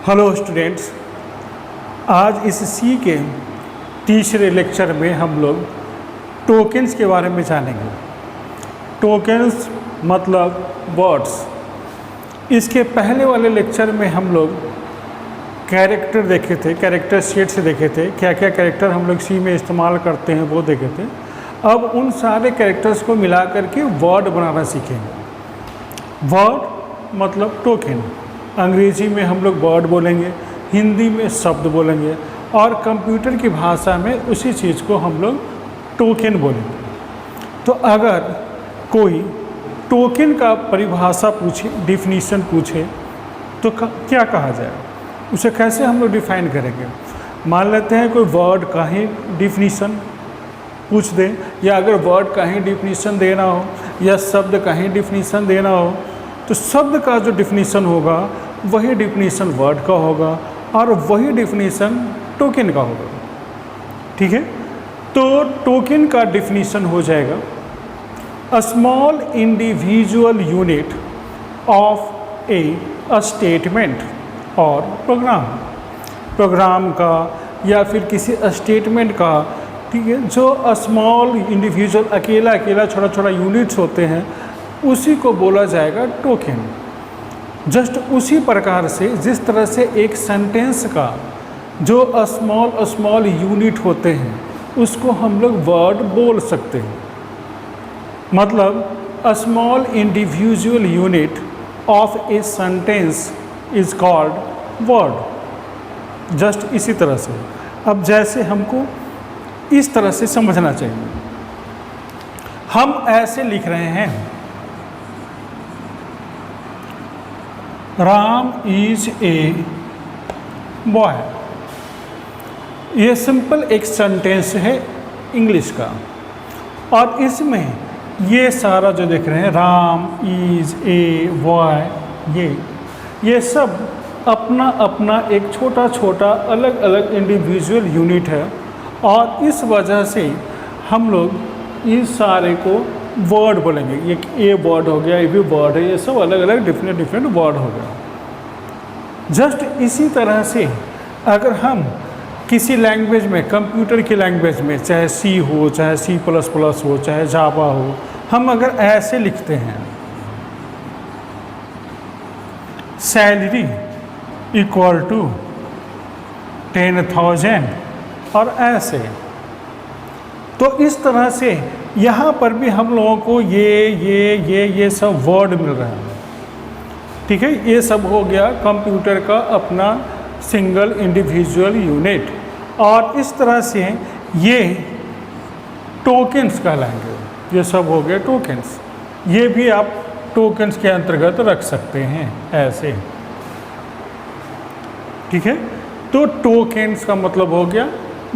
Hello students, आज इस सी के तीसरे लेक्चर में हम लोग टोकन्स के बारे में जानेंगे। टोकन्स मतलब वर्ड्स। इसके पहले वाले लेक्चर में हम लोग कैरेक्टर देखे थे, कैरेक्टर सेट से देखे थे, क्या क्या कैरेक्टर हम लोग सी में इस्तेमाल करते हैं वो देखे थे। अब उन सारे कैरेक्टर्स को मिला करके वर्ड बनाना सीखेंगे। वर्ड मतलब टोकन। अंग्रेजी में हम लोग वर्ड बोलेंगे, हिंदी में शब्द बोलेंगे और कंप्यूटर की भाषा में उसी चीज़ को हम लोग टोकन बोलेंगे। तो अगर कोई टोकन का परिभाषा पूछे, डिफिनीशन पूछे तो क्या कहा जाए, उसे कैसे हम लोग डिफाइन करेंगे। मान लेते हैं कोई वर्ड का ही डिफिनीशन पूछ दे, या अगर वर्ड का ही डिफिनीशन देना हो या शब्द का ही डिफिनीशन देना हो, तो शब्द का जो डिफिनीशन होगा वही डिफिनीशन वर्ड का होगा और वही डिफिनीशन टोकन का होगा। ठीक है, तो टोकन का डिफिनीशन हो जाएगा a small individual unit of A statement और प्रोग्राम का या फिर किसी स्टेटमेंट का। ठीक है, जो स्मॉल इंडिविजुअल अकेला छोटा छोटा यूनिट्स होते हैं उसी को बोला जाएगा टोकन। जस्ट उसी प्रकार से जिस तरह से एक सेंटेंस का जो स्मॉल यूनिट होते हैं उसको हम लोग वर्ड बोल सकते हैं। मतलब a small individual unit of a sentence is called word. Just इसी तरह से। अब जैसे हमको इस तरह से समझना चाहिए, हम ऐसे लिख रहे हैं, राम इज ए बॉय। ये सिंपल एक सेंटेंस है इंग्लिश का, और इसमें ये सारा जो देख रहे हैं राम इज ए बॉय, ये सब अपना अपना एक छोटा छोटा अलग अलग इंडिविजुअल यूनिट है, और इस वजह से हम लोग इस सारे को वर्ड बोलेंगे। ये वर्ड हो गया, ये भी वर्ड है, ये सब अलग अलग डिफरेंट वर्ड हो गया। जस्ट इसी तरह से अगर हम किसी लैंग्वेज में, कंप्यूटर की लैंग्वेज में, चाहे सी हो, चाहे C++ हो, चाहे जावा हो, हम अगर ऐसे लिखते हैं सैलरी इक्वल टू 10,000 और ऐसे, तो इस तरह से यहाँ पर भी हम लोगों को ये सब वर्ड मिल रहा है। ठीक है, ये सब हो गया कंप्यूटर का अपना सिंगल इंडिविजुअल यूनिट, और इस तरह से ये टोकन्स कहलाएंगे। ये सब हो गए टोकन्स। ये भी आप टोकन्स के अंतर्गत रख सकते हैं ऐसे। ठीक है, तो टोकन्स का मतलब हो गया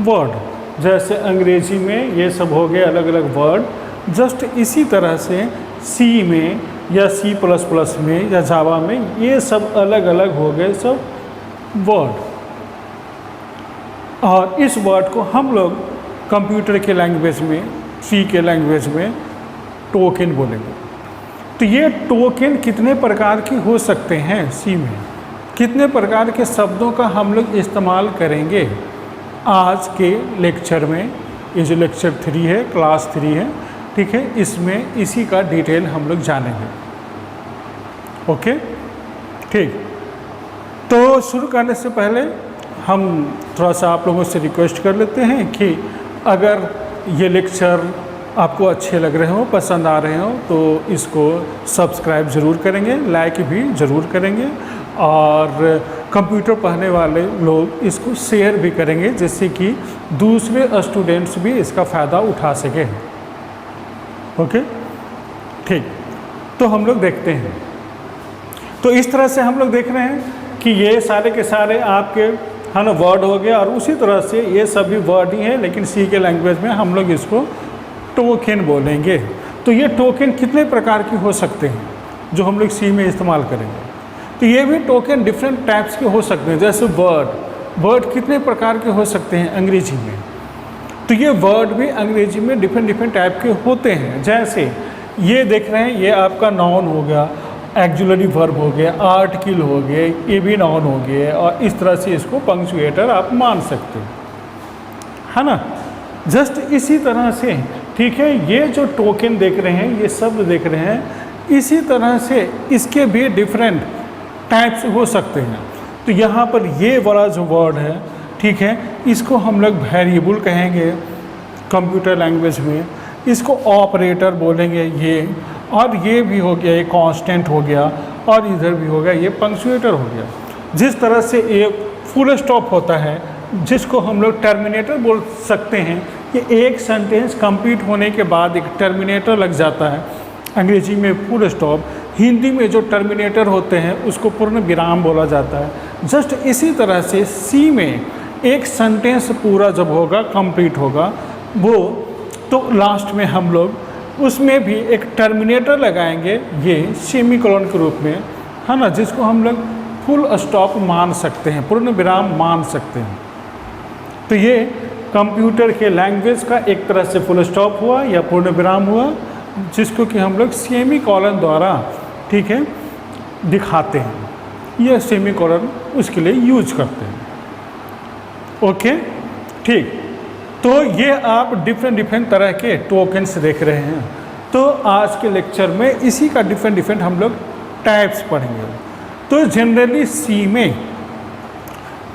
वर्ड। जैसे अंग्रेजी में ये सब हो गए अलग अलग वर्ड, जस्ट इसी तरह से सी में या C++ में या जावा में ये सब अलग अलग हो गए सब वर्ड। और इस वर्ड को हम लोग कंप्यूटर के लैंग्वेज में, सी के लैंग्वेज में टोकन बोलेंगे। तो ये टोकन कितने प्रकार की हो सकते हैं, सी में कितने प्रकार के शब्दों का हम लोग इस्तेमाल करेंगे आज के लेक्चर में। ये जो लेक्चर 3 है, क्लास 3 है, ठीक है, इसमें इसी का डिटेल हम लोग जानेंगे। ओके, ठीक। तो शुरू करने से पहले हम थोड़ा सा आप लोगों से रिक्वेस्ट कर लेते हैं कि अगर ये लेक्चर आपको अच्छे लग रहे हो, पसंद आ रहे हो, तो इसको सब्सक्राइब ज़रूर करेंगे, लाइक भी ज़रूर करेंगे, और कंप्यूटर पढ़ने वाले लोग इसको शेयर भी करेंगे, जिससे कि दूसरे स्टूडेंट्स भी इसका फ़ायदा उठा सकें। ओके, ठीक। तो हम लोग देखते हैं। तो इस तरह से हम लोग देख रहे हैं कि ये सारे के सारे आपके है ना वर्ड हो गया, और उसी तरह से ये सभी वर्ड ही हैं, लेकिन सी के लैंग्वेज में हम लोग इसको टोकन बोलेंगे। तो ये टोकन कितने प्रकार के हो सकते हैं जो हम लोग सी में इस्तेमाल करेंगे। तो ये भी टोकन डिफरेंट टाइप्स के हो सकते हैं। जैसे वर्ड कितने प्रकार के हो सकते हैं अंग्रेजी में, तो ये वर्ड भी अंग्रेजी में डिफरेंट टाइप के होते हैं। जैसे ये देख रहे हैं, ये आपका नाउन हो गया, एक्जुलरी वर्ब हो गए, आर्टिकल हो गए, ये भी नाउन हो गए, और इस तरह से इसको पंक्चुएटर आप मान सकते हो, है ना। जस्ट इसी तरह से, ठीक है, ये जो टोकन देख रहे हैं, ये शब्द देख रहे हैं, इसी तरह से इसके भी डिफरेंट टाइप्स हो सकते हैं। तो यहाँ पर ये वाला जो वर्ड है, ठीक है, इसको हम लोग वेरिएबल कहेंगे कंप्यूटर लैंग्वेज में, इसको ऑपरेटर बोलेंगे ये, और ये भी हो गया, ये कांस्टेंट हो गया, और इधर भी हो गया ये पंक्चुएटर हो गया। जिस तरह से ये फुल स्टॉप होता है, जिसको हम लोग टर्मिनेटर बोल सकते हैं, कि एक सेंटेंस कंप्लीट होने के बाद एक टर्मिनेटर लग जाता है, अंग्रेजी में फुल स्टॉप, हिंदी में जो टर्मिनेटर होते हैं उसको पूर्ण विराम बोला जाता है। जस्ट इसी तरह से सी में एक सेंटेंस पूरा जब होगा, कंप्लीट होगा वो, तो लास्ट में हम लोग उसमें भी एक टर्मिनेटर लगाएंगे, ये सेमीकोलन के रूप में, है ना, जिसको हम लोग फुल स्टॉप मान सकते हैं, पूर्ण विराम मान सकते हैं। तो ये कंप्यूटर के लैंग्वेज का एक तरह से फुल स्टॉप हुआ या पूर्ण विराम हुआ, जिसको कि हम लोग सेमीकोलन द्वारा, ठीक है, दिखाते हैं। यह सेमीकोलन उसके लिए यूज करते हैं। ओके, ठीक। तो ये आप डिफरेंट तरह के टोकन्स देख रहे हैं। तो आज के लेक्चर में इसी का डिफरेंट हम लोग टाइप्स पढ़ेंगे। तो जनरली सी में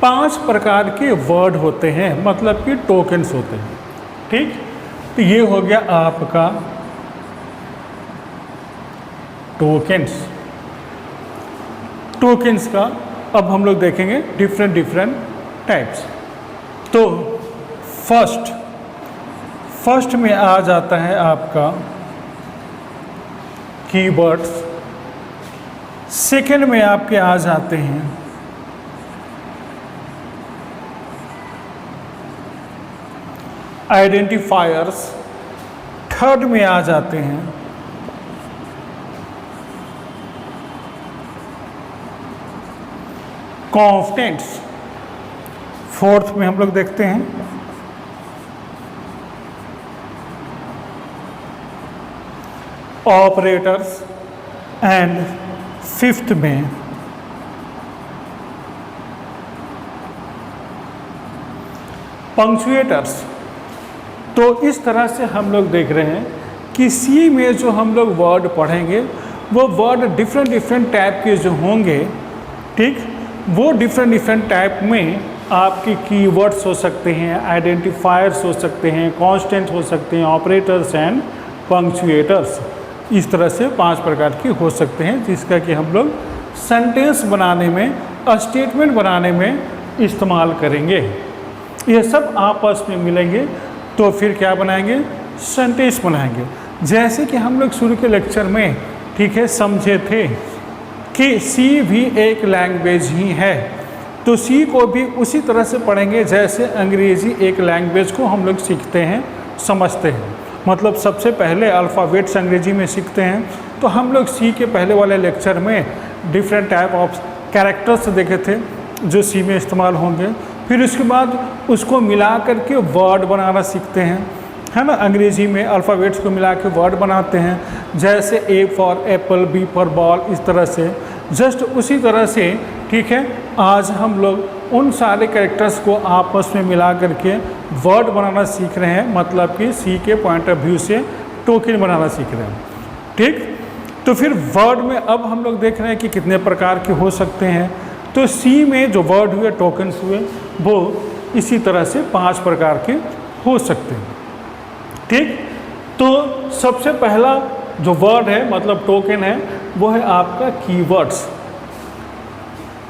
5 प्रकार के वर्ड होते हैं, मतलब कि टोकन्स होते हैं, ठीक। तो ये हो गया आपका टोकन्स का। अब हम लोग देखेंगे डिफरेंट टाइप्स। तो फर्स्ट में आ जाता है आपका कीवर्ड्स, सेकंड में आपके आ जाते हैं आइडेंटिफायर्स, थर्ड में आ जाते हैं कॉन्स्टेंट्स, फोर्थ में हम लोग देखते हैं ऑपरेटर्स, एंड फिफ्थ में पंक्चुएटर्स। तो इस तरह से हम लोग देख रहे हैं कि सी में जो हम लोग वर्ड पढ़ेंगे वो वर्ड डिफरेंट टाइप के जो होंगे, ठीक, वो डिफरेंट टाइप में आपके कीवर्ड्स हो सकते हैं, आइडेंटिफायर्स हो सकते हैं, कांस्टेंट हो सकते हैं, ऑपरेटर्स एंड पंक्चुएटर्स। इस तरह से 5 प्रकार के हो सकते हैं, जिसका कि हम लोग सेंटेंस बनाने में, स्टेटमेंट बनाने में इस्तेमाल करेंगे। ये सब आपस में मिलेंगे तो फिर क्या बनाएंगे, सेंटेंस बनाएंगे। जैसे कि हम लोग शुरू के लेक्चर में, ठीक है, समझे थे कि सी भी एक लैंग्वेज ही है, तो सी को भी उसी तरह से पढ़ेंगे जैसे अंग्रेज़ी एक लैंग्वेज को हम लोग सीखते हैं, समझते हैं। मतलब सबसे पहले अल्फ़ाबेट्स अंग्रेजी में सीखते हैं, तो हम लोग सी के पहले वाले लेक्चर में डिफरेंट टाइप ऑफ कैरेक्टर्स देखे थे जो सी में इस्तेमाल होंगे। फिर उसके बाद उसको मिला करके वर्ड बनाना सीखते हैं, है ना। अंग्रेजी में अल्फ़ाबेट्स को मिला के वर्ड बनाते हैं, जैसे A for apple, B for ball, इस तरह से। जस्ट उसी तरह से, ठीक है, आज हम लोग उन सारे कैरेक्टर्स को आपस में मिला करके वर्ड बनाना सीख रहे हैं, मतलब कि सी के पॉइंट ऑफ व्यू से टोकन बनाना सीख रहे हैं, ठीक। तो फिर वर्ड में अब हम लोग देख रहे हैं कि कितने प्रकार के हो सकते हैं। तो सी में जो वर्ड हुए, टोकन्स हुए, वो इसी तरह से 5 प्रकार के हो सकते हैं, ठीक। तो सबसे पहला जो वर्ड है, मतलब टोकन है, वो है आपका कीवर्ड्स।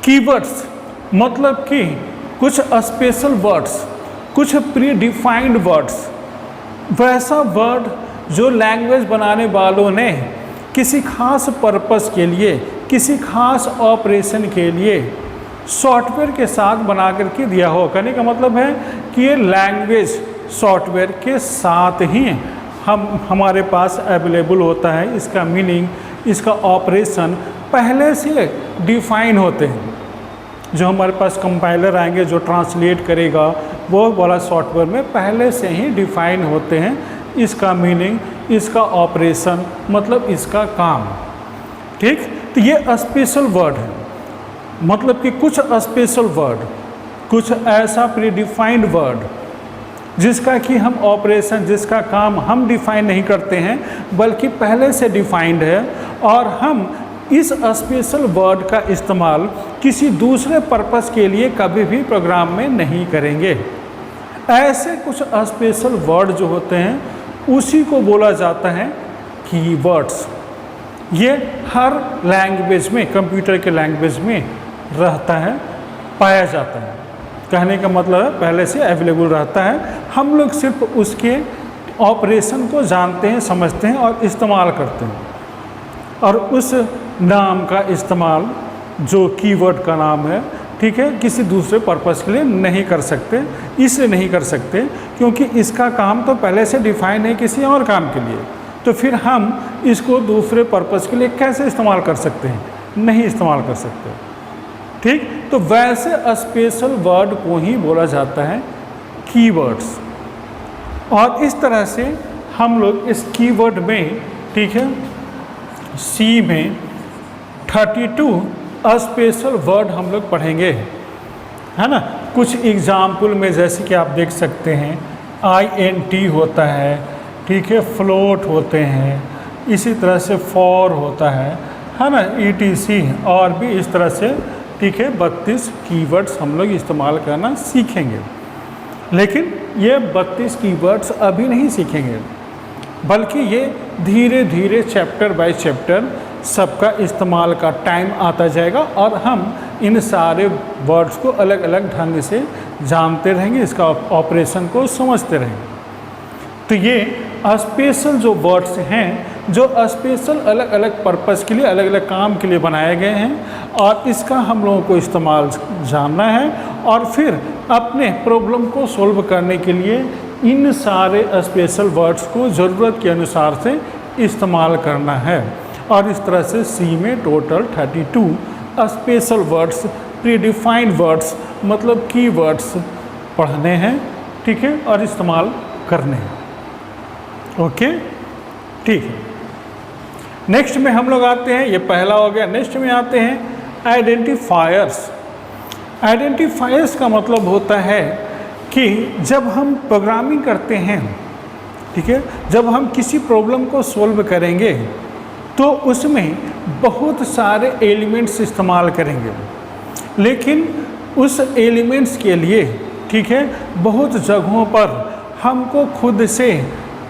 कीवर्ड्स मतलब कि कुछ स्पेशल वर्ड्स, कुछ प्री डिफाइंड वर्ड्स, वैसा वर्ड जो लैंग्वेज बनाने वालों ने किसी खास पर्पस के लिए, किसी खास ऑपरेशन के लिए सॉफ्टवेयर के साथ बना करके दिया हो। कहने का मतलब है कि ये लैंग्वेज सॉफ्टवेयर के साथ ही हमारे पास अवेलेबल होता है। इसका मीनिंग, इसका ऑपरेशन पहले से डिफाइन होते हैं। जो हमारे पास कंपाइलर आएंगे जो ट्रांसलेट करेगा, वो वाला सॉफ्टवेयर में पहले से ही डिफाइन होते हैं इसका मीनिंग, इसका ऑपरेशन, मतलब इसका काम, ठीक। तो ये स्पेशल वर्ड है, मतलब कि कुछ स्पेशल वर्ड, कुछ ऐसा प्रीडिफाइंड वर्ड जिसका कि हम ऑपरेशन, जिसका काम हम डिफाइन नहीं करते हैं बल्कि पहले से डिफाइंड है, और हम इस स्पेशल वर्ड का इस्तेमाल किसी दूसरे पर्पस के लिए कभी भी प्रोग्राम में नहीं करेंगे। ऐसे कुछ स्पेशल वर्ड जो होते हैं उसी को बोला जाता है कीवर्ड्स। ये हर लैंग्वेज में, कंप्यूटर के लैंग्वेज में रहता है, पाया जाता है। कहने का मतलब है पहले से अवेलेबल रहता है, हम लोग सिर्फ उसके ऑपरेशन को जानते हैं, समझते हैं और इस्तेमाल करते हैं। और उस नाम का इस्तेमाल जो कीवर्ड का नाम है, ठीक है, किसी दूसरे पर्पस के लिए नहीं कर सकते। इसलिए नहीं कर सकते क्योंकि इसका काम तो पहले से डिफाइन है किसी और काम के लिए, तो फिर हम इसको दूसरे पर्पस के लिए कैसे इस्तेमाल कर सकते हैं? नहीं इस्तेमाल कर सकते। ठीक, तो वैसे स्पेशल वर्ड को ही बोला जाता है कीवर्ड्स। और इस तरह से हम लोग इस कीवर्ड में, ठीक है, सी में 32 स्पेशल वर्ड हम लोग पढ़ेंगे, है ना। कुछ एग्जाम्पल में जैसे कि आप देख सकते हैं INT होता है, ठीक है, फ्लोट होते हैं, इसी तरह से फॉर होता है ना, ETC, और भी इस तरह से, ठीक है, 32 कीवर्ड्स हम लोग इस्तेमाल करना सीखेंगे। लेकिन ये 32 कीवर्ड्स अभी नहीं सीखेंगे, बल्कि ये धीरे धीरे चैप्टर बाय चैप्टर सबका इस्तेमाल का टाइम आता जाएगा और हम इन सारे वर्ड्स को अलग अलग ढंग से जानते रहेंगे, इसका ऑपरेशन को समझते रहेंगे। तो ये स्पेशल जो वर्ड्स हैं, जो स्पेशल अलग अलग पर्पस के लिए, अलग अलग काम के लिए बनाए गए हैं, और इसका हम लोगों को इस्तेमाल जानना है और फिर अपने प्रॉब्लम को सोल्व करने के लिए इन सारे स्पेशल वर्ड्स को ज़रूरत के अनुसार से इस्तेमाल करना है। और इस तरह से सी में total 32 special words, predefined words, मतलब की वर्ड्स पढ़ने हैं, ठीक है, और इस्तेमाल करने हैं। ओके, ठीक है। नेक्स्ट में हम लोग आते हैं, ये पहला हो गया। नेक्स्ट में आते हैं आइडेंटिफायर्स। आइडेंटिफायर्स का मतलब होता है कि जब हम प्रोग्रामिंग करते हैं, ठीक है, जब हम किसी प्रॉब्लम को सोल्व करेंगे तो उसमें बहुत सारे एलिमेंट्स इस्तेमाल करेंगे, लेकिन उस एलिमेंट्स के लिए, ठीक है, बहुत जगहों पर हमको खुद से,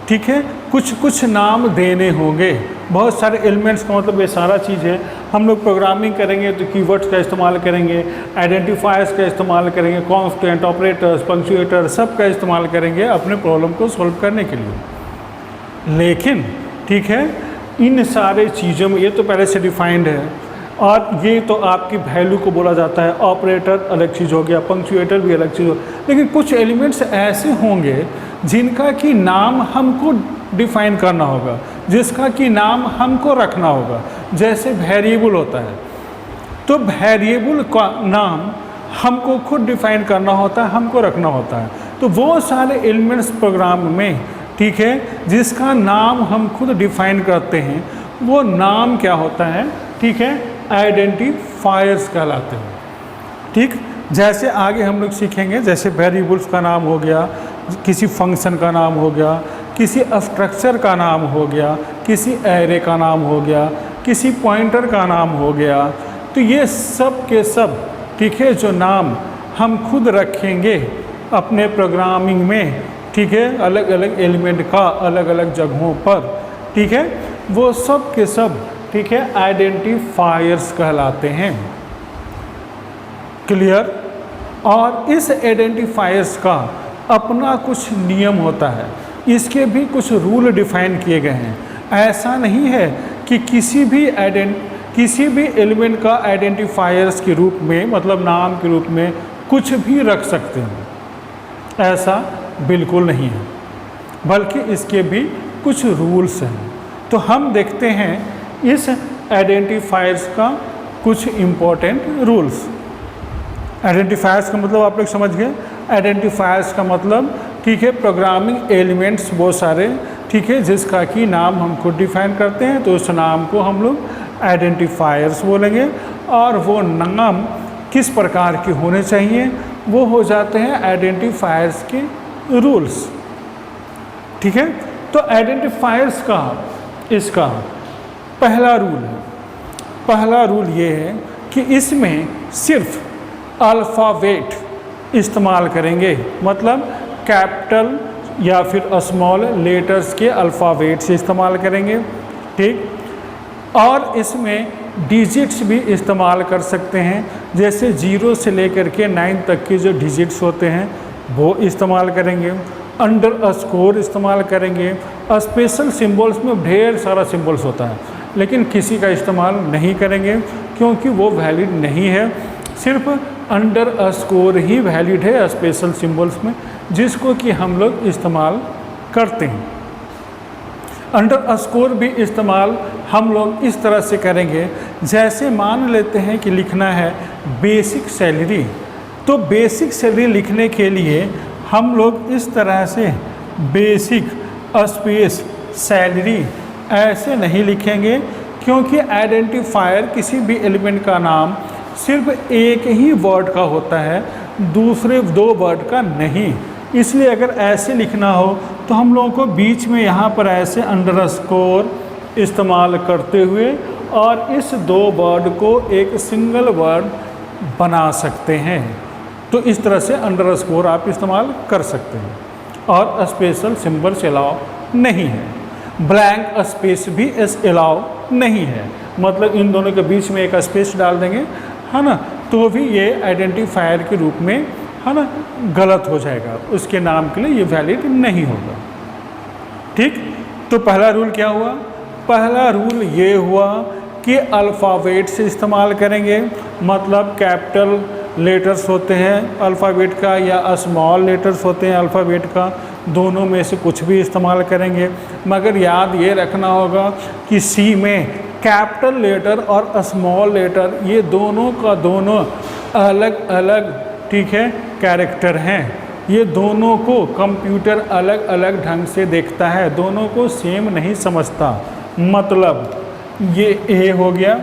ठीक है, कुछ कुछ नाम देने होंगे। बहुत सारे एलिमेंट्स का मतलब ये सारा चीज़ है। हम लोग प्रोग्रामिंग करेंगे तो कीवर्ड्स का इस्तेमाल करेंगे, आइडेंटिफायर्स का इस्तेमाल करेंगे, कॉन्स्टेंट, ऑपरेटर्स, पंक्चुएटर, सब का इस्तेमाल करेंगे अपने प्रॉब्लम को सॉल्व करने के लिए। लेकिन, ठीक है, इन सारे चीज़ों में ये तो पहले से डिफाइंड है और ये तो आपकी वैल्यू को बोला जाता है। ऑपरेटर अलग चीज़ हो गया, पंक्चुएटर भी अलग चीज़ हो, लेकिन कुछ एलिमेंट्स ऐसे होंगे जिनका कि नाम हमको डिफाइन करना होगा, जिसका कि नाम हमको रखना होगा। जैसे वेरिएबल होता है, तो वेरिएबल का नाम हमको खुद डिफाइन करना होता है, हमको रखना होता है। तो वो सारे एलिमेंट्स प्रोग्राम में, ठीक है, जिसका नाम हम खुद डिफाइन करते हैं, वो नाम क्या होता है, ठीक है, आइडेंटिफायर्स कहलाते हैं। ठीक, जैसे आगे हम लोग सीखेंगे, जैसे वेरिएबल्स का नाम हो गया, किसी फंक्शन का नाम हो गया, किसी स्ट्रक्चर का नाम हो गया, किसी एरे का नाम हो गया, किसी पॉइंटर का नाम हो गया। तो ये सब के सब, ठीक है, जो नाम हम खुद रखेंगे अपने प्रोग्रामिंग में, ठीक है, अलग अलग एलिमेंट का अलग अलग जगहों पर, ठीक है, वो सब के सब, ठीक है, आइडेंटिफायर्स कहलाते हैं। क्लियर? और इस आइडेंटिफायर्स का अपना कुछ नियम होता है, इसके भी कुछ रूल डिफाइन किए गए हैं। ऐसा नहीं है कि किसी भी एलिमेंट का आइडेंटिफायर्स के रूप में, मतलब नाम के रूप में कुछ भी रख सकते हैं, ऐसा बिल्कुल नहीं है, बल्कि इसके भी कुछ रूल्स हैं। तो हम देखते हैं इस आइडेंटिफायर्स का कुछ इम्पोर्टेंट रूल्स। आइडेंटिफायर्स का मतलब आप लोग समझ गए। आइडेंटिफायर्स का मतलब, ठीक है, प्रोग्रामिंग एलिमेंट्स वो सारे, ठीक है, जिसका कि नाम हम खुद डिफाइन करते हैं, तो उस नाम को हम लोग आइडेंटिफायर्स बोलेंगे, और वो नाम किस प्रकार के होने चाहिए, वो हो जाते हैं आइडेंटिफायर्स के रूल्स। ठीक है, तो आइडेंटिफायर्स का इसका पहला रूल है, पहला रूल ये है कि इसमें सिर्फ अल्फ़ाबेट इस्तेमाल करेंगे, मतलब कैपिटल या फिर स्मॉल लेटर्स के अल्फ़ाबेट से इस्तेमाल करेंगे। ठीक, और इसमें डिजिट्स भी इस्तेमाल कर सकते हैं, जैसे 0 से लेकर के 9 तक के जो डिजिट्स होते हैं वो इस्तेमाल करेंगे। अंडर स्कोर इस्तेमाल करेंगे। स्पेशल सिंबल्स में ढेर सारा सिंबल्स होता है, लेकिन किसी का इस्तेमाल नहीं करेंगे क्योंकि वो वैलिड नहीं है। सिर्फ अंडर स्कोर ही वैलिड है स्पेशल सिंबल्स में, जिसको कि हम लोग इस्तेमाल करते हैं। अंडर स्कोर भी इस्तेमाल हम लोग इस तरह से करेंगे, जैसे मान लेते हैं कि लिखना है बेसिक सैलरी, तो बेसिक सैलरी लिखने के लिए हम लोग इस तरह से बेसिक स्पेस सैलरी ऐसे नहीं लिखेंगे, क्योंकि आइडेंटिफायर किसी भी एलिमेंट का नाम सिर्फ एक ही वर्ड का होता है, दूसरे 2 वर्ड का नहीं। इसलिए अगर ऐसे लिखना हो तो हम लोगों को बीच में यहाँ पर ऐसे अंडरस्कोर इस्तेमाल करते हुए और इस 2 वर्ड को एक सिंगल वर्ड बना सकते हैं। तो इस तरह से अंडरस्कोर आप इस्तेमाल कर सकते हैं, और स्पेशल सिंबल्स अलाउ नहीं है। ब्लैंक स्पेस भी अलाउ नहीं है, मतलब इन दोनों के बीच में एक स्पेस डाल देंगे, है ना, तो भी ये आइडेंटिफायर के रूप में, है ना, गलत हो जाएगा, उसके नाम के लिए ये वैलिड नहीं होगा। ठीक, तो पहला रूल क्या हुआ? पहला रूल ये हुआ कि अल्फ़ाबेट से इस्तेमाल करेंगे, मतलब कैपिटल लेटर्स होते हैं अल्फ़ाबेट का या स्मॉल लेटर्स होते हैं अल्फ़ाबेट का, दोनों में से कुछ भी इस्तेमाल करेंगे। मगर याद ये रखना होगा कि सी में कैपिटल लेटर और स्मॉल लेटर ये दोनों का दोनों अलग अलग, ठीक है, कैरेक्टर हैं। ये दोनों को कंप्यूटर अलग अलग ढंग से देखता है, दोनों को सेम नहीं समझता। मतलब ये ए हो गया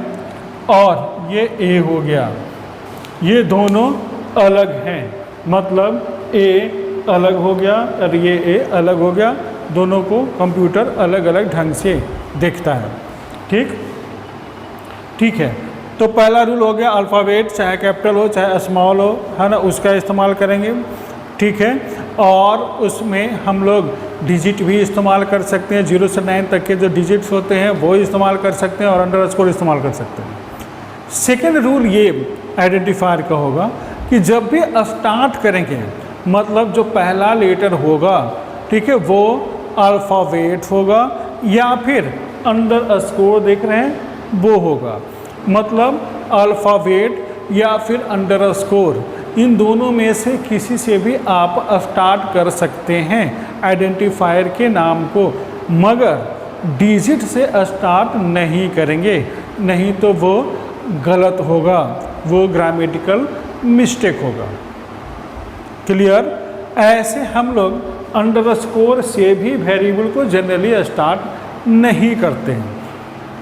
और ये ए हो गया, ये दोनों अलग हैं, मतलब ए अलग हो गया और ये ए अलग हो गया, दोनों को कंप्यूटर अलग अलग ढंग से देखता है। ठीक, ठीक है, तो पहला रूल हो गया अल्फ़ाबेट, चाहे कैपिटल हो चाहे स्मॉल हो, है ना, उसका इस्तेमाल करेंगे। ठीक है, और उसमें हम लोग डिजिट भी इस्तेमाल कर सकते हैं, 0 से 9 तक के जो डिजिट्स होते हैं वो इस्तेमाल कर सकते हैं, और अंडरस्कोर इस्तेमाल कर सकते हैं। सेकेंड रूल ये आइडेंटिफायर का होगा कि जब भी स्टार्ट करेंगे, मतलब जो पहला लेटर होगा, ठीक है, वो अल्फ़ाबेट होगा या फिर अंडरस्कोर देख रहे हैं वो होगा, मतलब अल्फ़ाबेट या फिर अंडरस्कोर, इन दोनों में से किसी से भी आप स्टार्ट कर सकते हैं आइडेंटिफायर के नाम को, मगर डिजिट से स्टार्ट नहीं करेंगे, नहीं तो वो गलत होगा, वो ग्रामेटिकल मिस्टेक होगा। क्लियर? ऐसे हम लोग अंडरस्कोर से भी वेरिएबल को जनरली स्टार्ट नहीं करते हैं।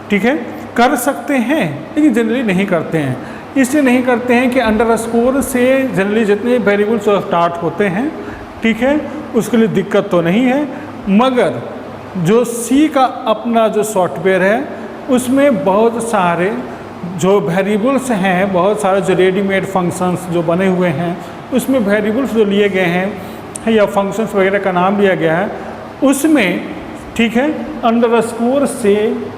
ठीक है, कर सकते हैं लेकिन जनरली नहीं करते हैं। इसलिए नहीं करते हैं कि अंडरस्कोर से जनरली जितने वेरिएबल्स स्टार्ट होते हैं, ठीक है, उसके लिए दिक्कत तो नहीं है, मगर जो सी का अपना जो सॉफ्टवेयर है उसमें बहुत सारे जो वेरिएबल्स हैं, बहुत सारे जो रेडीमेड फंक्शंस जो बने हुए हैं, उसमें वेरिएबल्स जो लिए गए हैं या फंक्शंस वगैरह का नाम लिया गया है, उसमें ठीक है अंडरस्कोर से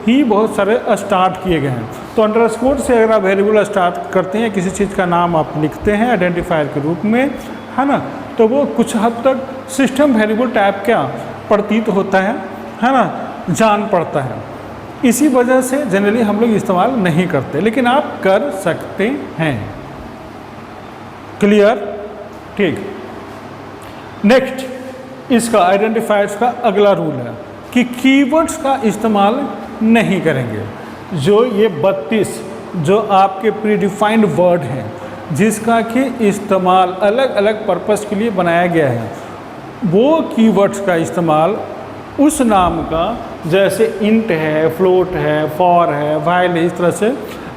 ही बहुत सारे स्टार्ट किए गए हैं। तो अंडरस्कोर से अगर आप वेरिएबल स्टार्ट करते हैं, किसी चीज़ का नाम आप लिखते हैं आइडेंटिफायर के रूप में, है ना, तो वो कुछ हद तक सिस्टम वेरिएबल टाइप का प्रतीत होता है ना, जान पड़ता है। इसी वजह से जनरली हम लोग इस्तेमाल नहीं करते, लेकिन आप कर सकते हैं। क्लियर? ठीक। नेक्स्ट इसका आइडेंटिफायर्स का अगला रूल है कि कीवर्ड्स का इस्तेमाल नहीं करेंगे। जो ये 32 जो आपके प्रीडिफाइंड वर्ड हैं, जिसका कि इस्तेमाल अलग अलग पर्पस के लिए बनाया गया है, वो कीवर्ड्स का इस्तेमाल उस नाम का, जैसे इंट है, फ्लोट है, फॉर है, वाइल है, इस तरह से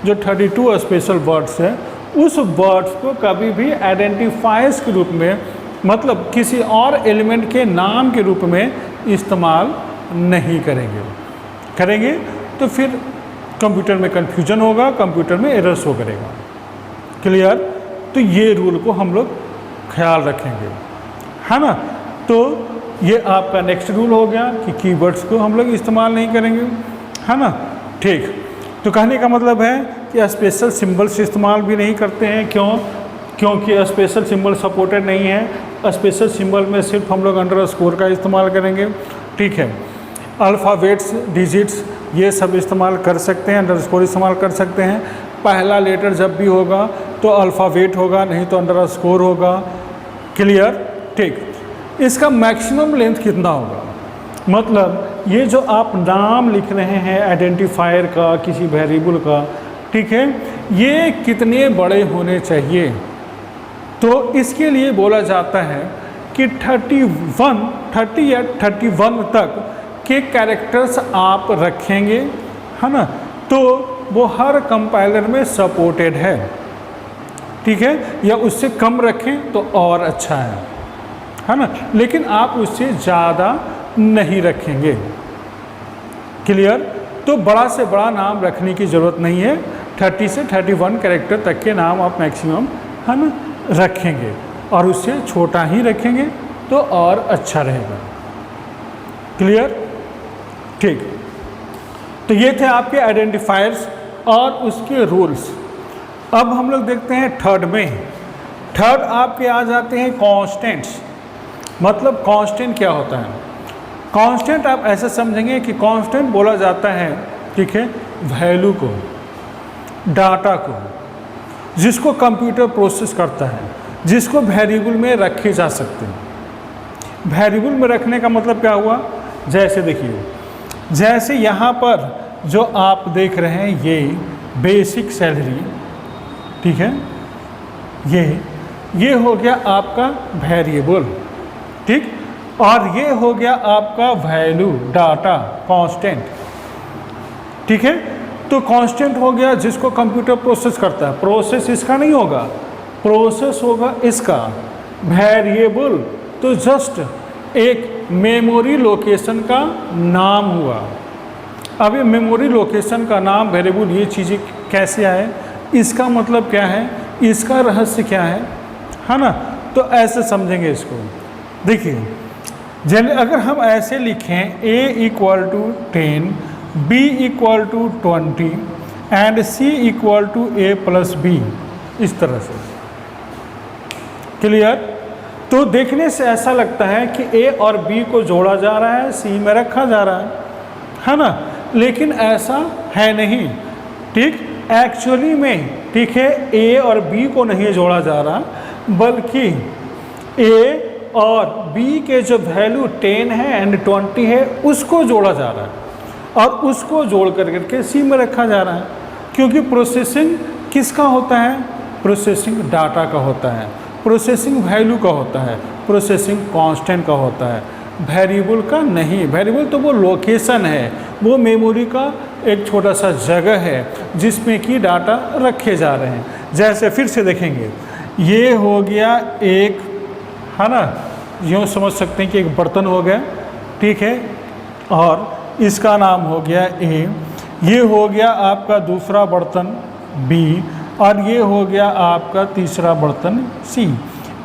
जो 32 स्पेशल वर्ड्स है, उस वर्ड्स को कभी भी आइडेंटिफायर्स के रूप में, मतलब किसी और एलिमेंट के नाम के रूप में इस्तेमाल नहीं करेंगे तो फिर कंप्यूटर में कन्फ्यूजन होगा, कंप्यूटर में एरर शो करेगा। क्लियर? तो ये रूल को हम लोग ख्याल रखेंगे, है ना। तो ये आपका नेक्स्ट रूल हो गया कि कीवर्ड्स को हम लोग इस्तेमाल नहीं करेंगे, है ना। ठीक, तो कहने का मतलब है कि स्पेशल सिंबल्स इस्तेमाल भी नहीं करते हैं। क्योंकि स्पेशल सिंबल सपोर्टेड नहीं है। स्पेशल सिंबल में सिर्फ हम लोग अंडरस्कोर का इस्तेमाल करेंगे, ठीक है। अल्फ़ाबेट्स, डिजिट्स ये सब इस्तेमाल कर सकते हैं, अंडरस्कोर इस्तेमाल कर सकते हैं। पहला लेटर जब भी होगा तो अल्फ़ाबेट होगा, नहीं तो अंडरस्कोर होगा। क्लियर? ठीक। इसका मैक्सिमम लेंथ कितना होगा, मतलब ये जो आप नाम लिख रहे हैं आइडेंटिफायर का, किसी वेरिएबल का, ठीक है, ये कितने बड़े होने चाहिए। तो इसके लिए बोला जाता है कि 30 या 31 तक के कैरेक्टर्स आप रखेंगे, है ना, तो वो हर कंपाइलर में सपोर्टेड है, ठीक है। या उससे कम रखें तो और अच्छा है ना, लेकिन आप उससे ज़्यादा नहीं रखेंगे। क्लियर? तो बड़ा से बड़ा नाम रखने की ज़रूरत नहीं है। 30 से 31 कैरेक्टर तक के नाम आप मैक्सिमम, है ना, रखेंगे, और उससे छोटा ही रखेंगे तो और अच्छा रहेगा। क्लियर? ठीक। तो ये थे आपके आइडेंटिफायर्स और उसके रूल्स। अब हम लोग देखते हैं थर्ड में। थर्ड आपके आ जाते हैं कांस्टेंट्स। मतलब कांस्टेंट क्या होता है? कांस्टेंट आप ऐसे समझेंगे कि कांस्टेंट बोला जाता है, ठीक है, वैल्यू को, डाटा को, जिसको कंप्यूटर प्रोसेस करता है, जिसको वेरिएबल में रखे जा सकते हैं। वेरिएबल में रखने का मतलब क्या हुआ? जैसे देखिए, जैसे यहाँ पर जो आप देख रहे हैं ये बेसिक सैलरी, ठीक है, ये हो गया आपका वेरिएबल, ठीक, और ये हो गया आपका वैल्यू, डाटा, कांस्टेंट, ठीक है। तो कांस्टेंट हो गया जिसको कंप्यूटर प्रोसेस करता है। प्रोसेस इसका नहीं होगा, प्रोसेस होगा इसका। वेरिएबल तो जस्ट एक मेमोरी लोकेशन का नाम हुआ। अब ये मेमोरी लोकेशन का नाम, वेरिएबल, ये चीज़ें कैसे आए, इसका मतलब क्या है, इसका रहस्य क्या है ना। तो ऐसे समझेंगे इसको। देखिए, अगर हम ऐसे लिखें a = 10, b = 20 and c = a + b, इस तरह से। क्लियर? तो देखने से ऐसा लगता है कि a और b को जोड़ा जा रहा है, c में रखा जा रहा है ना, लेकिन ऐसा है नहीं, ठीक। एक्चुअली में, ठीक है, a और b को नहीं जोड़ा जा रहा, बल्कि a और b के जो वैल्यू 10 है एंड 20 है उसको जोड़ा जा रहा है, और उसको जोड़ करके c में रखा जा रहा है। क्योंकि प्रोसेसिंग किसका होता है? प्रोसेसिंग डाटा का होता है, प्रोसेसिंग वैल्यू का होता है, प्रोसेसिंग कांस्टेंट का होता है, वेरिएबल का नहीं। वेरिएबल तो वो लोकेशन है, वो मेमोरी का एक छोटा सा जगह है जिसमें कि डाटा रखे जा रहे हैं। जैसे फिर से देखेंगे, ये हो गया एक, है ना, यूँ समझ सकते हैं कि एक बर्तन हो गया, ठीक है, और इसका नाम हो गया ए, ये हो गया आपका दूसरा बर्तन बी, और ये हो गया आपका तीसरा बर्तन सी।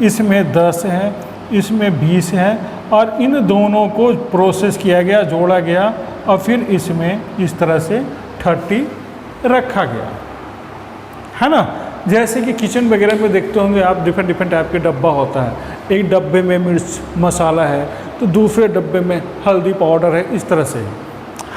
इसमें 10 है, इसमें 20 है, और इन दोनों को प्रोसेस किया गया, जोड़ा गया, और फिर इसमें इस तरह से 30 रखा गया, है ना। जैसे कि किचन वगैरह में देखते होंगे आप, डिफरेंट टाइप के डब्बा होता है। एक डब्बे में मिर्च मसाला है, तो दूसरे डब्बे में हल्दी पाउडर है, इस तरह से,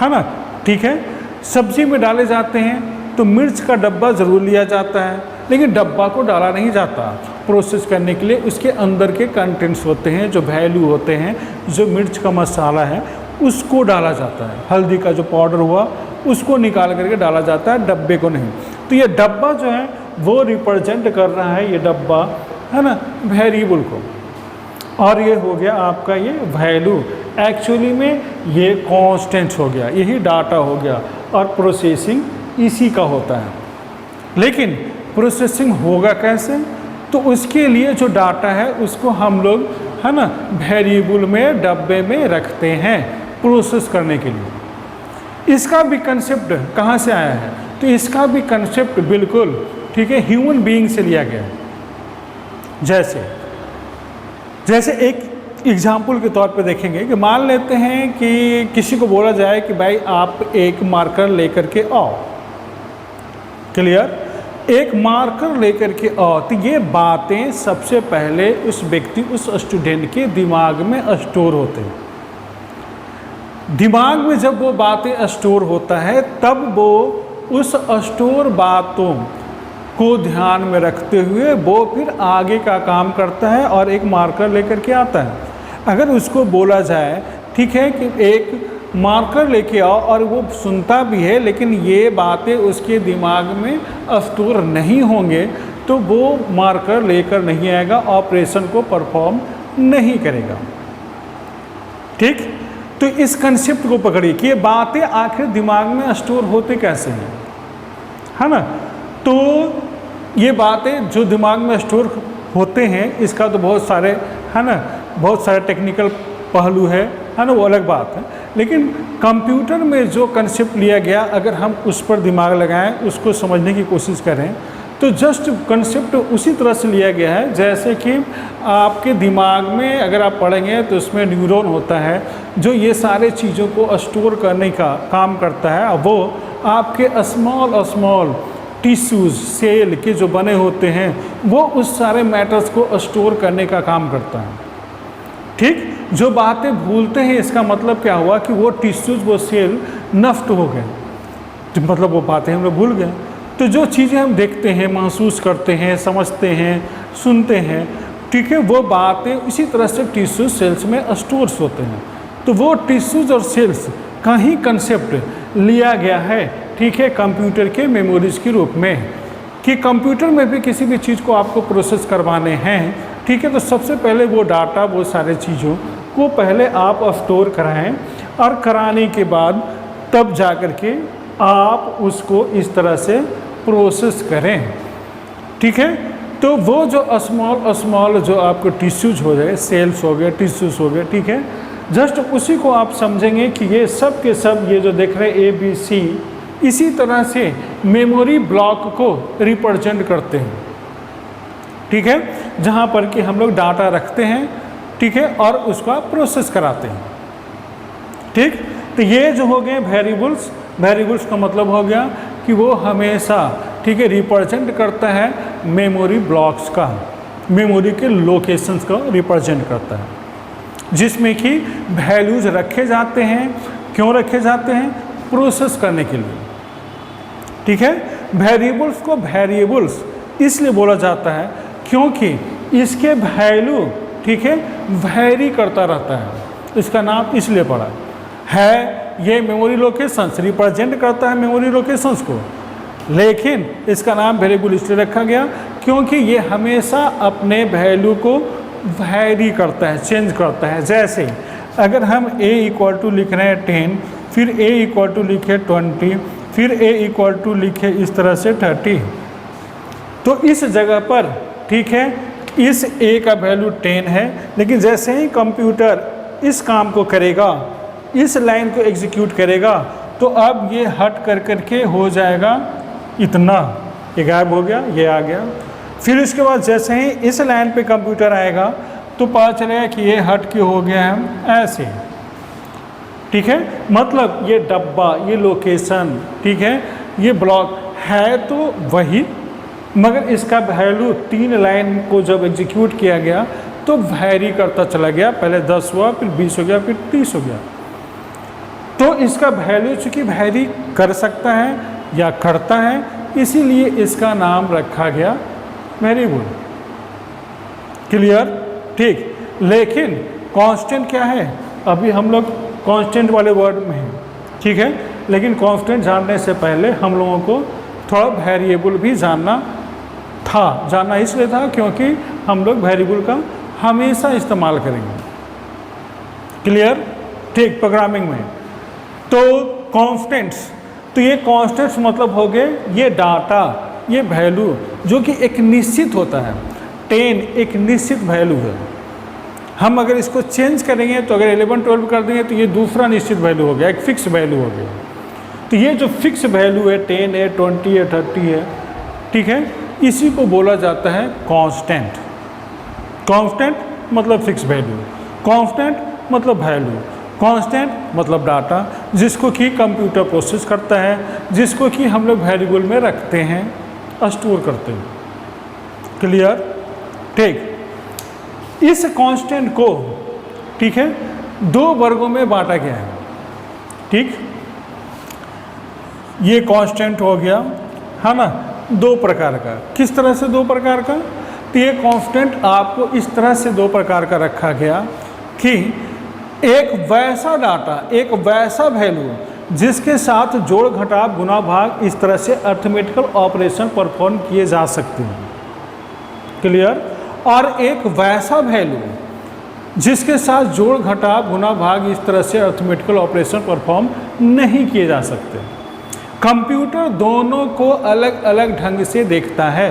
है ना, ठीक है। सब्जी में डाले जाते हैं तो मिर्च का डब्बा ज़रूर लिया जाता है, लेकिन डब्बा को डाला नहीं जाता। प्रोसेस करने के लिए उसके अंदर के कंटेंट्स होते हैं, जो वैल्यू होते हैं, जो मिर्च का मसाला है उसको डाला जाता है। हल्दी का जो पाउडर हुआ उसको निकाल करके डाला जाता है, डब्बे को नहीं। तो ये डब्बा जो है वो रिप्रेजेंट कर रहा है, ये डब्बा, है ना, वेरिएबल को। और ये हो गया आपका ये वैल्यू, एक्चुअली में ये कांस्टेंट हो गया, यही डाटा हो गया, और प्रोसेसिंग इसी का होता है। लेकिन प्रोसेसिंग होगा कैसे? तो उसके लिए जो डाटा है उसको हम लोग है ना वेरिएबल में डब्बे में रखते हैं प्रोसेस करने के लिए। इसका भी कंसेप्ट कहाँ से आया है? तो इसका भी कंसेप्ट बिल्कुल ठीक है ह्यूमन बीइंग से लिया गया है। जैसे एक एग्जाम्पल के तौर पे देखेंगे कि मान लेते हैं कि किसी को बोला जाए कि भाई आप एक मार्कर लेकर के आओ, क्लियर, एक मार्कर लेकर के आओ, तो ये बातें सबसे पहले उस व्यक्ति उस स्टूडेंट के दिमाग में स्टोर होते हैं। दिमाग में जब वो बातें स्टोर होता है तब वो उस स्टोर बातों को ध्यान में रखते हुए वो फिर आगे का काम करता है और एक मार्कर लेकर के आता है। अगर उसको बोला जाए ठीक है कि एक मार्कर लेके आओ और वो सुनता भी है लेकिन ये बातें उसके दिमाग में स्टोर नहीं होंगे तो वो मार्कर लेकर नहीं आएगा, ऑपरेशन को परफॉर्म नहीं करेगा। ठीक, तो इस कंसेप्ट को पकड़िए कि ये बातें आखिर दिमाग में स्टोर होते कैसे हैं, है ना। तो ये बातें जो दिमाग में स्टोर होते हैं इसका तो बहुत सारे है ना बहुत सारे टेक्निकल पहलू है ना, वो अलग बात है। लेकिन कंप्यूटर में जो कंसेप्ट लिया गया अगर हम उस पर दिमाग लगाएं, उसको समझने की कोशिश करें तो जस्ट कंसेप्ट उसी तरह से लिया गया है जैसे कि आपके दिमाग में अगर आप पढ़ेंगे तो उसमें न्यूरॉन होता है जो ये सारे चीज़ों को स्टोर करने का काम करता है। और वो आपके स्मॉल टिश्यूज़ सेल के जो बने होते हैं वो उस सारे मैटर्स को स्टोर करने का काम करता है। ठीक, जो बातें भूलते हैं इसका मतलब क्या हुआ कि वो टिश्यूज़ वो सेल नष्ट हो गए, तो मतलब वो बातें हम लोग भूल गए। तो जो चीज़ें हम देखते हैं, महसूस करते हैं, समझते हैं, सुनते हैं, ठीक है, वो बातें इसी तरह से टिश्यू सेल्स में स्टोर्स होते हैं। तो वो टिश्यूज़ और सेल्स का ही कंसेप्ट लिया गया है, ठीक है, कंप्यूटर के मेमोरीज के रूप में, कि कंप्यूटर में भी किसी भी चीज़ को आपको प्रोसेस करवाने हैं, ठीक है, तो सबसे पहले वो डाटा वो सारे चीज़ों को पहले आप स्टोर कराएं और कराने के बाद तब जा कर के आप उसको इस तरह से प्रोसेस करें। ठीक है, तो वो जो स्मॉल जो आपको टिश्यूज हो गए, सेल्स हो गए, टिश्यूज हो गए, ठीक है, जस्ट उसी को आप समझेंगे कि ये सब के सब ये जो देख रहे हैं ABC इसी तरह से मेमोरी ब्लॉक को रिप्रेजेंट करते हैं। ठीक है, जहाँ पर कि हम लोग डाटा रखते हैं, ठीक है, और उसको आप प्रोसेस कराते हैं। ठीक, तो ये जो हो गए वेरिएबल्स का मतलब हो गया कि वो हमेशा ठीक है रिप्रेजेंट करता है मेमोरी ब्लॉक्स का, मेमोरी के लोकेशंस का रिप्रेजेंट करता है, जिसमें कि वैल्यूज रखे जाते हैं। क्यों रखे जाते हैं? प्रोसेस करने के लिए। ठीक है, वेरिएबल्स को वेरिएबल्स इसलिए बोला जाता है क्योंकि इसके वैल्यू ठीक है वैरी करता रहता है, इसका नाम इसलिए पड़ा है। ये मेमोरी लोकेशंस रिप्रेजेंट करता है मेमोरी लोकेशंस को, लेकिन इसका नाम वेरिएबल इसलिए रखा गया क्योंकि ये हमेशा अपने वैल्यू को वैरी करता है, चेंज करता है। जैसे अगर हम a इक्वल टू लिख रहे हैं 10, फिर a इक्वल टू लिखे 20, फिर a इक्वल टू लिखे इस तरह से 30, तो इस जगह पर ठीक है इस a का वैल्यू 10 है, लेकिन जैसे ही कंप्यूटर इस काम को करेगा, इस लाइन को एग्जीक्यूट करेगा, तो अब ये हट कर करके हो जाएगा इतना, ये गायब हो गया, ये आ गया। फिर इसके बाद जैसे ही इस लाइन पे कंप्यूटर आएगा तो पता चलेगा कि ये हट के हो गया है ऐसे। ठीक है, मतलब ये डब्बा, ये लोकेशन, ठीक है, ये ब्लॉक है तो वही, मगर इसका वैल्यू 3 लाइन को जब एग्जीक्यूट किया गया तो वैरी करता चला गया, पहले 10 हुआ, फिर 20 हो गया, फिर 30 हो गया। तो इसका वैल्यू चूँकि वैरी कर सकता है या करता है, इसीलिए इसका नाम रखा गया वेरिएबल। क्लियर? ठीक, लेकिन कांस्टेंट क्या है? अभी हम लोग कांस्टेंट वाले वर्ड में हैं, ठीक है, लेकिन कांस्टेंट जानने से पहले हम लोगों को थोड़ा वेरिएबल भी जानना इसलिए था क्योंकि हम लोग वेरिएबल का हमेशा इस्तेमाल करेंगे। क्लियर? ठीक। प्रोग्रामिंग में तो कॉन्स्टेंट्स, तो ये कॉन्स्टेंट्स मतलब हो गए ये डाटा, ये वैल्यू जो कि एक निश्चित होता है। 10 एक निश्चित वैल्यू है। हम अगर इसको चेंज करेंगे तो अगर 11 12 कर देंगे तो ये दूसरा निश्चित वैल्यू हो गया, एक फिक्स वैल्यू हो गया। तो ये जो फिक्स वैल्यू है 10 है, 20 है, 30 है, ठीक है, इसी को बोला जाता है कांस्टेंट। कांस्टेंट मतलब फिक्स वैल्यू, कांस्टेंट मतलब वैल्यू, कांस्टेंट मतलब डाटा जिसको कि कंप्यूटर प्रोसेस करता है, जिसको कि हम लोग वेरिएबल में रखते हैं, स्टोर करते हैं। क्लियर? ठीक। इस कांस्टेंट को, ठीक है, 2 वर्गों में बांटा गया है। ठीक, ये कांस्टेंट हो गया, है ना, 2 प्रकार का। किस तरह से 2 प्रकार का? तो ये कांस्टेंट आपको इस तरह से 2 प्रकार का रखा गया कि एक वैसा डाटा, एक वैसा वैल्यू जिसके साथ जोड़ घटाव गुना भाग इस तरह से अर्थमेटिकल ऑपरेशन परफॉर्म किए जा सकते हैं। क्लियर? और एक वैसा वैल्यू जिसके साथ जोड़ घटाव गुना भाग इस तरह से अर्थमेटिकल ऑपरेशन परफॉर्म नहीं किए जा सकते। कंप्यूटर दोनों को अलग अलग ढंग से देखता है,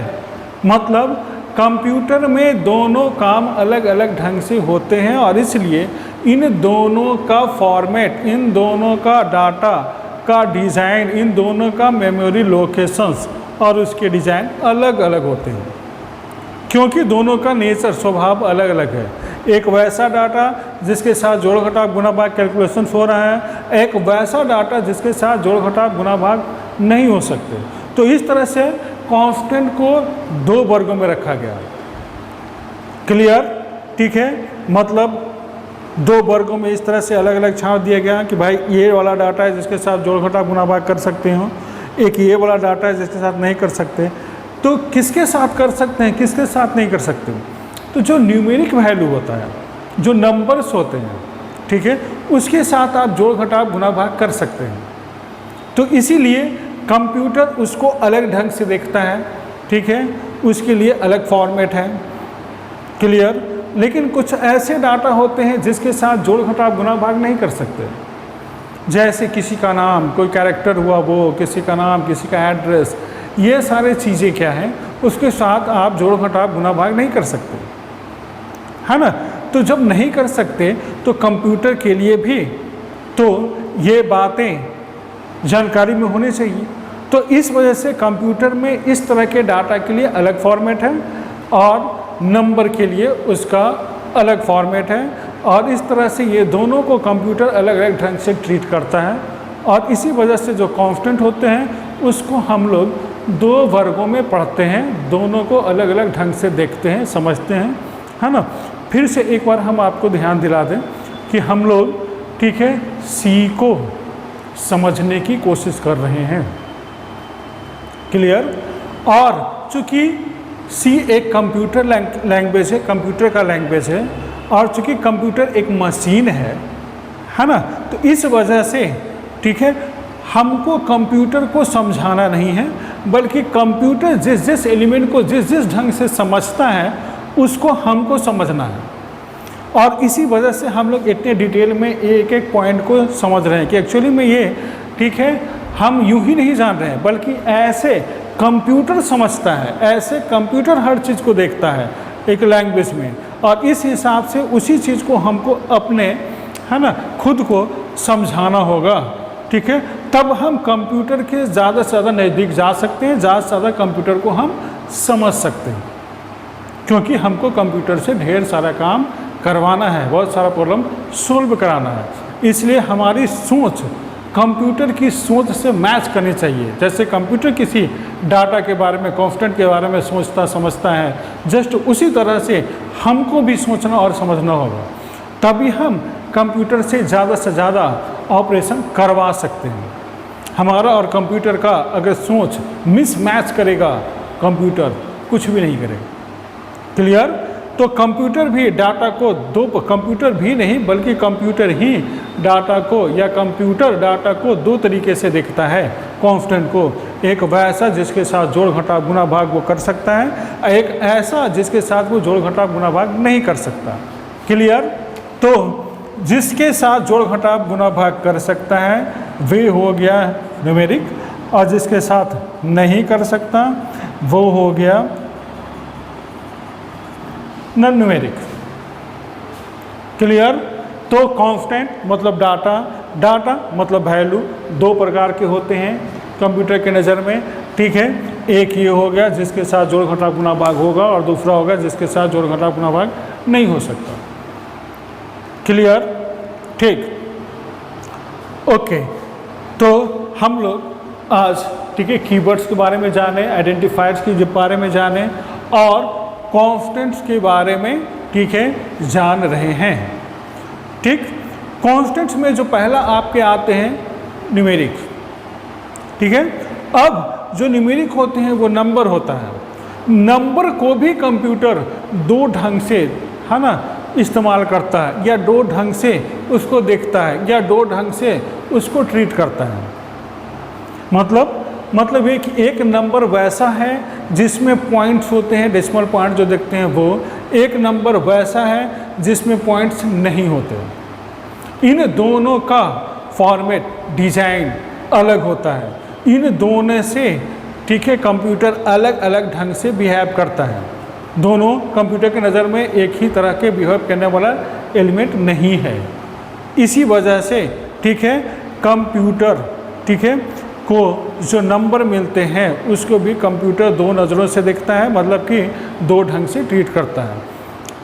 मतलब कंप्यूटर में दोनों काम अलग अलग ढंग से होते हैं और इसलिए इन दोनों का फॉर्मेट, इन दोनों का डाटा का डिज़ाइन, इन दोनों का मेमोरी लोकेशंस और उसके डिज़ाइन अलग अलग होते हैं, क्योंकि दोनों का नेचर, स्वभाव अलग अलग है। एक वैसा डाटा जिसके साथ जोड़ घटाव गुना भाग कैलकुलेशन हो रहा है, एक वैसा डाटा जिसके साथ जोड़ घटाव गुना भाग नहीं हो सकते। तो इस तरह से कांस्टेंट को 2 वर्गों में रखा गया। क्लियर? ठीक है, मतलब 2 वर्गों में इस तरह से अलग अलग छांट दिया गया कि भाई ये वाला डाटा है जिसके साथ जोड़ घटाव गुना भाग कर सकते हो, एक ये वाला डाटा है जिसके साथ नहीं कर सकते। तो किसके साथ कर सकते हैं, किसके साथ नहीं कर सकते? तो जो न्यूमेरिक वैल्यू होता है, जो नंबर्स होते हैं, ठीक है, उसके साथ आप जोड़ घटाव गुना भाग कर सकते हैं। तो इसीलिए कंप्यूटर उसको अलग ढंग से देखता है, ठीक है, उसके लिए अलग फॉर्मेट है। क्लियर? लेकिन कुछ ऐसे डाटा होते हैं जिसके साथ जोड़ घटाव गुना भाग नहीं कर सकते, जैसे किसी का नाम, कोई कैरेक्टर हुआ वो, किसी का नाम, किसी का एड्रेस, ये सारे चीज़ें क्या हैं, उसके साथ आप जोड़ घटाव गुना भाग नहीं कर सकते, है ना। तो जब नहीं कर सकते तो कंप्यूटर के लिए भी तो ये बातें जानकारी में होनी चाहिए। तो इस वजह से कंप्यूटर में इस तरह के डाटा के लिए अलग फॉर्मेट है और नंबर के लिए उसका अलग फॉर्मेट है, और इस तरह से ये दोनों को कंप्यूटर अलग अलग ढंग से ट्रीट करता है। और इसी वजह से जो कांस्टेंट होते हैं उसको हम लोग 2 वर्गों में पढ़ते हैं, दोनों को अलग अलग ढंग से देखते हैं, समझते हैं, है ना। फिर से एक बार हम आपको ध्यान दिला दें कि हम लोग, ठीक है, सी को समझने की कोशिश कर रहे हैं। क्लियर? और चूँकि सी एक कंप्यूटर लैंग्वेज है, कंप्यूटर का लैंग्वेज है, और चूँकि कंप्यूटर एक मशीन है ना, तो इस वजह से, ठीक है, हमको कंप्यूटर को समझाना नहीं है, बल्कि कंप्यूटर जिस जिस एलिमेंट को जिस जिस ढंग से समझता है उसको हमको समझना है। और इसी वजह से हम लोग इतने डिटेल में एक एक पॉइंट को समझ रहे हैं कि एक्चुअली में ये, ठीक है, हम यूं ही नहीं जान रहे हैं, बल्कि ऐसे कंप्यूटर समझता है, ऐसे कंप्यूटर हर चीज़ को देखता है एक लैंग्वेज में, और इस हिसाब से उसी चीज़ को हमको अपने, है ना, खुद को समझाना होगा। ठीक है, तब हम कंप्यूटर के ज़्यादा से ज़्यादा नज़दीक जा सकते हैं, ज़्यादा से ज़्यादा कंप्यूटर को हम समझ सकते हैं, क्योंकि हमको कंप्यूटर से ढेर सारा काम करवाना है, बहुत सारा प्रॉब्लम सोल्व कराना है। इसलिए हमारी सोच कंप्यूटर की सोच से मैच करनी चाहिए। जैसे कंप्यूटर किसी डाटा के बारे में, कांस्टेंट के बारे में सोचता समझता है, जस्ट उसी तरह से हमको भी सोचना और समझना होगा, तभी हम कंप्यूटर से ज़्यादा ऑपरेशन करवा सकते हैं। हमारा और कंप्यूटर का अगर सोच मिसमैच करेगा, कंप्यूटर कुछ भी नहीं करेगा। क्लियर? तो कंप्यूटर भी डाटा को कंप्यूटर भी नहीं बल्कि कंप्यूटर ही डाटा को, या कंप्यूटर डाटा को 2 तरीके से देखता है, कांस्टेंट को। एक वैसा जिसके साथ जोड़ घटाव गुणा भाग वो कर सकता है, एक ऐसा जिसके साथ वो जोड़ घटाव गुणा भाग नहीं कर सकता। क्लियर? तो जिसके साथ जोड़ घटाव गुणा भाग कर सकता है वे हो गया न्यूमेरिक, और जिसके साथ नहीं कर सकता वो हो गया नॉन न्यूमेरिक। क्लियर? तो कांस्टेंट मतलब डाटा, डाटा मतलब वैल्यू, दो प्रकार के होते हैं कंप्यूटर के नज़र में। ठीक है, एक ये हो गया जिसके साथ जोड़ घटाव गुणा भाग होगा, और दूसरा होगा जिसके साथ जोड़ घटाव गुणा भाग नहीं हो सकता। क्लियर? ठीक, ओके। तो हम लोग आज ठीक है कीवर्ड्स के बारे में जाने, आइडेंटिफायर्स के बारे में जाने, और कांस्टेंट्स के बारे में ठीक है जान रहे हैं। ठीक, कांस्टेंट्स में जो पहला आपके आते हैं न्यूमेरिक। ठीक है, अब जो न्यूमेरिक होते हैं वो नंबर होता है। नंबर को भी कंप्यूटर दो ढंग से है ना इस्तेमाल करता है, या दो ढंग से उसको देखता है, या दो ढंग से उसको ट्रीट करता है। मतलब एक नंबर वैसा है जिसमें पॉइंट्स होते हैं, डेसिमल पॉइंट जो देखते हैं वो, एक नंबर वैसा है जिसमें पॉइंट्स नहीं होते। इन दोनों का फॉर्मेट, डिजाइन अलग होता है। इन दोनों से ठीक है कंप्यूटर अलग अलग ढंग से बिहेव करता है। दोनों कंप्यूटर के नज़र में एक ही तरह के बिहेव करने वाला एलिमेंट नहीं है। इसी वजह से ठीक है कंप्यूटर ठीक है को जो नंबर मिलते हैं उसको भी कंप्यूटर दो नज़रों से देखता है, मतलब कि दो ढंग से ट्रीट करता है।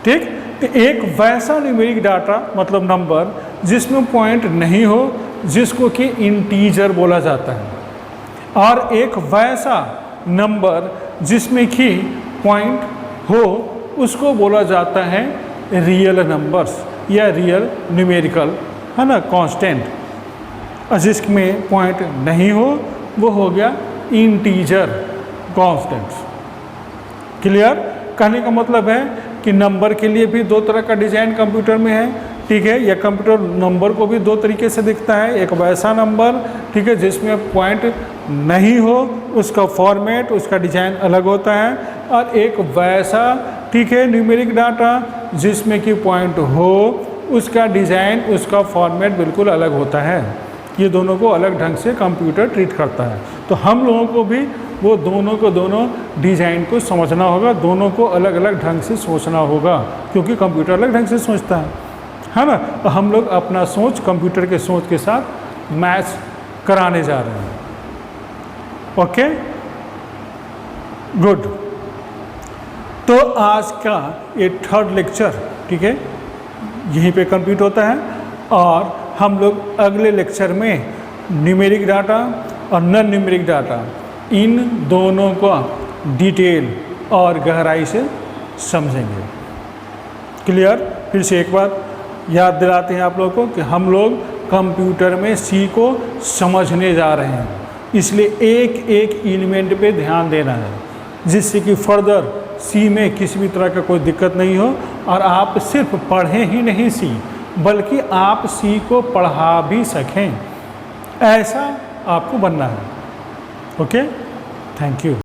ठीक, तो एक वैसा न्यूमेरिक डाटा मतलब नंबर जिसमें पॉइंट नहीं हो, जिसको कि इंटीजर बोला जाता है, और एक वैसा नंबर जिसमें कि पॉइंट हो उसको बोला जाता है रियल नंबर्स या रियल न्यूमेरिकल है ना कांस्टेंट, और जिसमें पॉइंट नहीं हो वो हो गया इंटीजर कांस्टेंट्स। क्लियर? कहने का मतलब है कि नंबर के लिए भी दो तरह का डिजाइन कंप्यूटर में है। ठीक है, यह कंप्यूटर नंबर को भी दो तरीके से दिखता है। एक वैसा नंबर ठीक है जिसमें पॉइंट नहीं हो, उसका फॉर्मेट उसका डिजाइन अलग होता है, और एक वैसा ठीक है न्यूमेरिक डाटा जिसमें कि पॉइंट हो, उसका डिजाइन उसका फॉर्मेट बिल्कुल अलग होता है। ये दोनों को अलग ढंग से कंप्यूटर ट्रीट करता है। तो हम लोगों को भी वो दोनों को दोनों डिज़ाइन को समझना होगा, दोनों को अलग अलग ढंग से सोचना होगा, क्योंकि कंप्यूटर अलग ढंग से सोचता है ना। तो हम लोग अपना सोच कंप्यूटर के सोच के साथ मैच कराने जा रहे हैं। Okay, good. तो आज का ये थर्ड लेक्चर ठीक है यहीं पे कंप्लीट होता है, और हम लोग अगले लेक्चर में न्यूमेरिक डाटा और नॉन न्यूमेरिक डाटा इन दोनों को डिटेल और गहराई से समझेंगे। क्लियर? फिर से एक बार याद दिलाते हैं आप लोगों को कि हम लोग कंप्यूटर में सी को समझने जा रहे हैं, इसलिए एक एक एलिमेंट पे ध्यान देना है, जिससे कि फर्दर सी में किसी भी तरह का कोई दिक्कत नहीं हो, और आप सिर्फ पढ़ें ही नहीं सी, बल्कि आप सी को पढ़ा भी सकें, ऐसा आपको बनना है। Okay, thank you.